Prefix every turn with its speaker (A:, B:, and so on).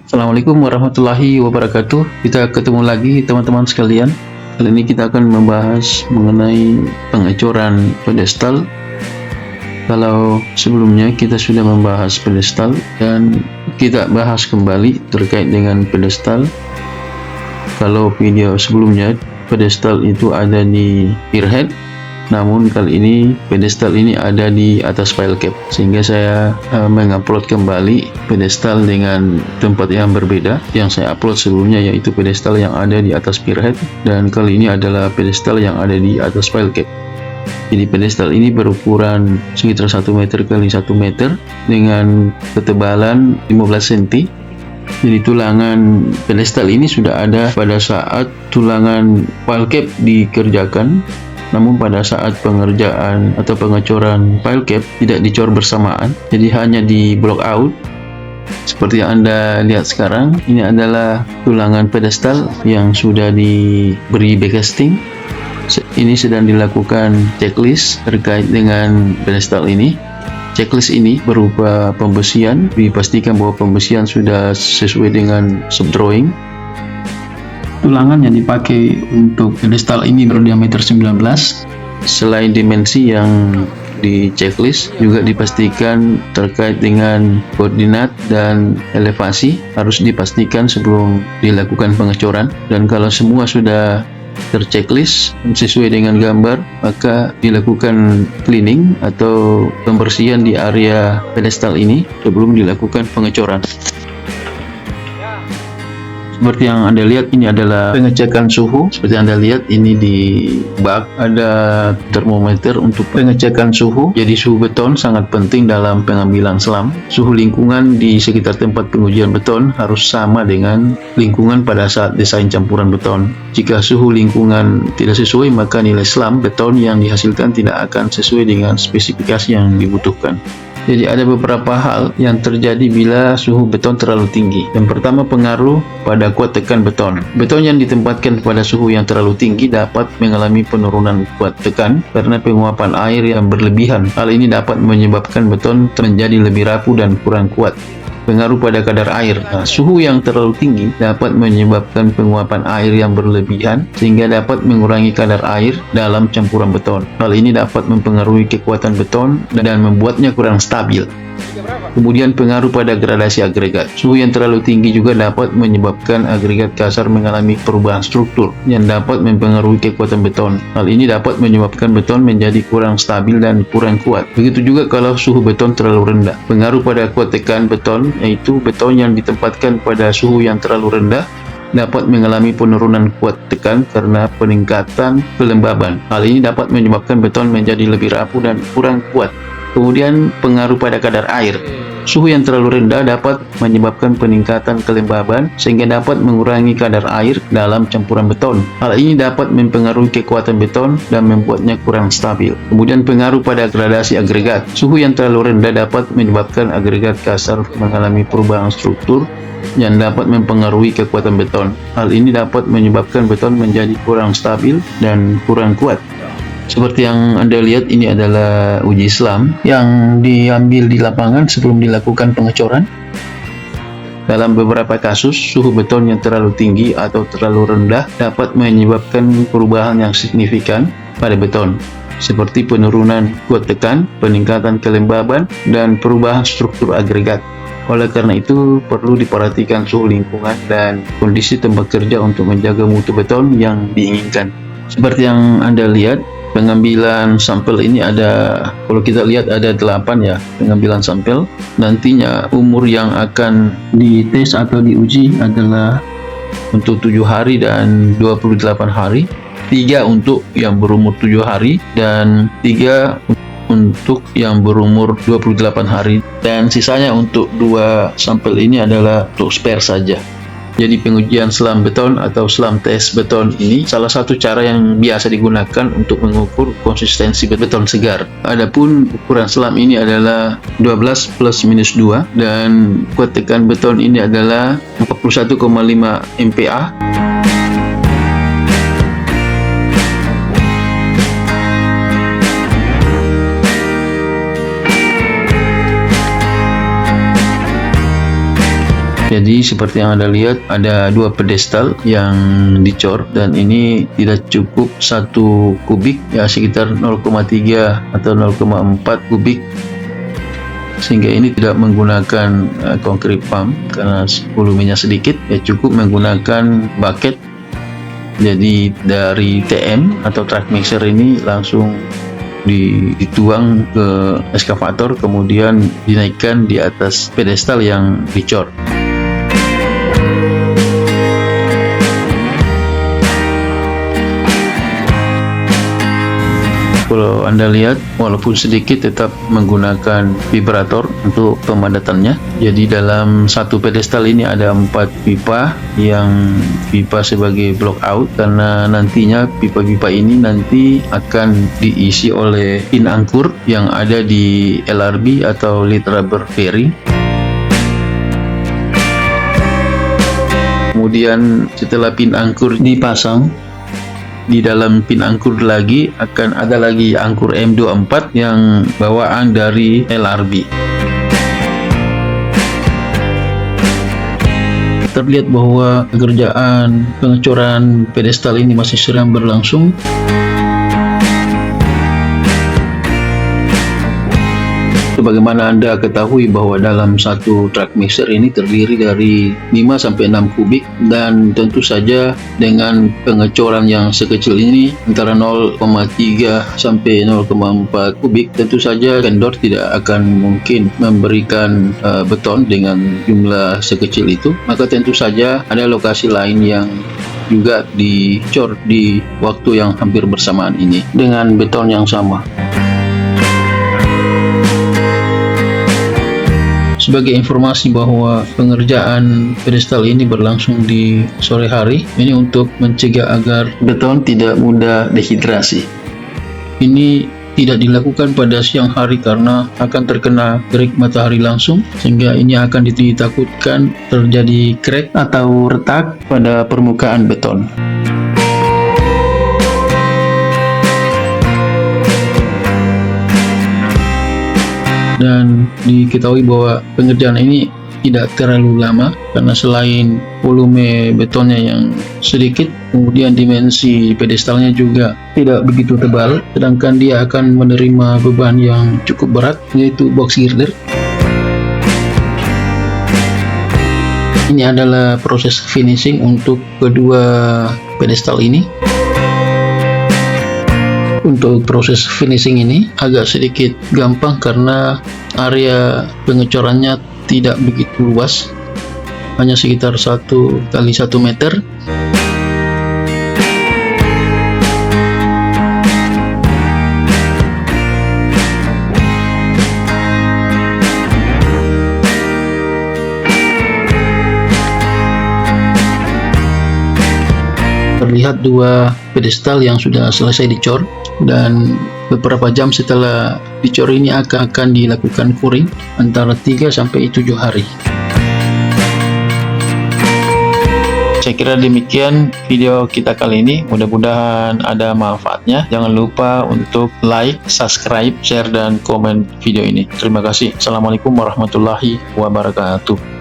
A: Assalamualaikum warahmatullahi wabarakatuh. Kita ketemu lagi teman-teman sekalian. Kali ini kita akan membahas mengenai pengecoran pedestal. Kalau sebelumnya kita sudah membahas pedestal dan kita bahas kembali terkait dengan pedestal. Kalau video sebelumnya pedestal itu ada di spearhead, namun kali ini pedestal ini ada di atas file cap, sehingga saya mengupload kembali pedestal dengan tempat yang berbeda. Yang saya upload sebelumnya yaitu pedestal yang ada di atas spearhead, dan kali ini adalah pedestal yang ada di atas file cap. Jadi pedestal ini berukuran sekitar 1 meter kali 1 meter dengan ketebalan 15 cm. Jadi tulangan pedestal ini sudah ada pada saat tulangan file cap dikerjakan. Namun pada saat pengerjaan atau pengecoran file cap tidak dicor bersamaan, jadi hanya di block out. Seperti yang Anda lihat sekarang, ini adalah tulangan pedestal yang sudah diberi backcasting. Ini sedang dilakukan checklist terkait dengan pedestal ini. Checklist ini berupa pembesian, dipastikan bahwa pembesian sudah sesuai dengan subdrawing. Tulangan yang dipakai untuk pedestal ini berdiameter 19. Selain dimensi yang di checklist, juga dipastikan terkait dengan koordinat dan elevasi harus dipastikan sebelum dilakukan pengecoran. Dan kalau semua sudah terchecklist sesuai dengan gambar, maka dilakukan cleaning atau pembersihan di area pedestal ini sebelum dilakukan pengecoran. Seperti yang Anda lihat, ini adalah pengecekan suhu. Seperti Anda lihat, ini di bak ada termometer untuk pengecekan suhu. Jadi suhu beton sangat penting dalam pengambilan selam. Suhu lingkungan di sekitar tempat pengujian beton harus sama dengan lingkungan pada saat desain campuran beton. Jika suhu lingkungan tidak sesuai, maka nilai selam beton yang dihasilkan tidak akan sesuai dengan spesifikasi yang dibutuhkan. Jadi ada beberapa hal yang terjadi bila suhu beton terlalu tinggi. Yang pertama, pengaruh pada kuat tekan beton. Beton yang ditempatkan pada suhu yang terlalu tinggi dapat mengalami penurunan kuat tekan karena penguapan air yang berlebihan. Hal ini dapat menyebabkan beton menjadi lebih rapuh dan kurang kuat. Pengaruh pada kadar air. Suhu yang terlalu tinggi dapat menyebabkan penguapan air yang berlebihan sehingga dapat mengurangi kadar air dalam campuran beton. Hal ini dapat mempengaruhi kekuatan beton dan membuatnya kurang stabil. Kemudian pengaruh pada gradasi agregat. Suhu yang terlalu tinggi juga dapat menyebabkan agregat kasar mengalami perubahan struktur yang dapat mempengaruhi kekuatan beton. Hal ini dapat menyebabkan beton menjadi kurang stabil dan kurang kuat. Begitu juga kalau suhu beton terlalu rendah. Pengaruh pada kuat tekan beton, yaitu beton yang ditempatkan pada suhu yang terlalu rendah dapat mengalami penurunan kuat tekan karena peningkatan kelembaban. Hal ini dapat menyebabkan beton menjadi lebih rapuh dan kurang kuat. Kemudian pengaruh pada kadar air. Suhu yang terlalu rendah dapat menyebabkan peningkatan kelembaban sehingga dapat mengurangi kadar air dalam campuran beton. Hal ini dapat mempengaruhi kekuatan beton dan membuatnya kurang stabil. Kemudian pengaruh pada gradasi agregat. Suhu yang terlalu rendah dapat menyebabkan agregat kasar mengalami perubahan struktur yang dapat mempengaruhi kekuatan beton. Hal ini dapat menyebabkan beton menjadi kurang stabil dan kurang kuat. Seperti yang Anda lihat, ini adalah uji selam yang diambil di lapangan sebelum dilakukan pengecoran. Dalam beberapa kasus, suhu beton yang terlalu tinggi atau terlalu rendah dapat menyebabkan perubahan yang signifikan pada beton, seperti penurunan kuat tekan, peningkatan kelembaban, dan perubahan struktur agregat. Oleh karena itu, perlu diperhatikan suhu lingkungan dan kondisi tempat kerja untuk menjaga mutu beton yang diinginkan. Seperti yang Anda lihat, pengambilan sampel ini ada, kalau kita lihat ada 8 ya, pengambilan sampel. Nantinya umur yang akan dites atau diuji adalah untuk 7 hari dan 28 hari. 3 untuk yang berumur 7 hari dan 3 untuk yang berumur 28 hari. Dan sisanya untuk 2 sampel ini adalah untuk spare saja. Jadi pengujian selam beton atau selam tes beton ini salah satu cara yang biasa digunakan untuk mengukur konsistensi beton segar. Adapun ukuran selam ini adalah 12 plus minus 2 dan kuat tekan beton ini adalah 41,5 MPa. Jadi seperti yang Anda lihat, ada dua pedestal yang dicor, dan ini tidak cukup 1 kubik, ya sekitar 0,3 atau 0,4 kubik, sehingga ini tidak menggunakan concrete pump karena volumenya sedikit, ya cukup menggunakan bucket. Jadi dari TM atau truck mixer ini langsung dituang ke eskavator, kemudian dinaikkan di atas pedestal yang dicor. Kalau Anda lihat, walaupun sedikit tetap menggunakan vibrator untuk pemadatannya. Jadi dalam satu pedestal ini ada 4 pipa, yang pipa sebagai block out, karena nantinya pipa-pipa ini nanti akan diisi oleh pin angkur yang ada di LRB atau lead rubber bearing. Kemudian setelah pin angkur dipasang, di dalam pin angkur lagi akan ada lagi angkur M24 yang bawaan dari LRB. Terlihat bahwa pekerjaan pengecoran pedestal ini masih sedang berlangsung. Sebagaimana Anda ketahui bahwa dalam satu truck mixer ini terdiri dari 5-6 kubik, dan tentu saja dengan pengecoran yang sekecil ini antara 0,3 sampai 0,4 kubik, tentu saja vendor tidak akan mungkin memberikan beton dengan jumlah sekecil itu. Maka tentu saja ada lokasi lain yang juga dicor di waktu yang hampir bersamaan ini dengan beton yang sama. Sebagai informasi bahwa pengerjaan pedestal ini berlangsung di sore hari, ini untuk mencegah agar beton tidak mudah dehidrasi. Ini tidak dilakukan pada siang hari karena akan terkena terik matahari langsung, sehingga ini akan ditakutkan terjadi crack atau retak pada permukaan beton. Dan diketahui bahwa pengerjaan ini tidak terlalu lama karena selain volume betonnya yang sedikit, kemudian dimensi pedestalnya juga tidak begitu tebal, sedangkan dia akan menerima beban yang cukup berat, yaitu box girder. Ini adalah proses finishing untuk kedua pedestal ini. Untuk proses finishing ini agak sedikit gampang karena area pengecorannya tidak begitu luas, hanya sekitar 1 kali 1 meter. Terlihat dua pedestal yang sudah selesai dicor, dan beberapa jam setelah dicor ini akan dilakukan curing antara 3 sampai 7 hari. Saya kira demikian video kita kali ini, mudah-mudahan ada manfaatnya. Jangan lupa untuk like, subscribe, share, dan komen video ini. Terima kasih. Assalamualaikum warahmatullahi wabarakatuh.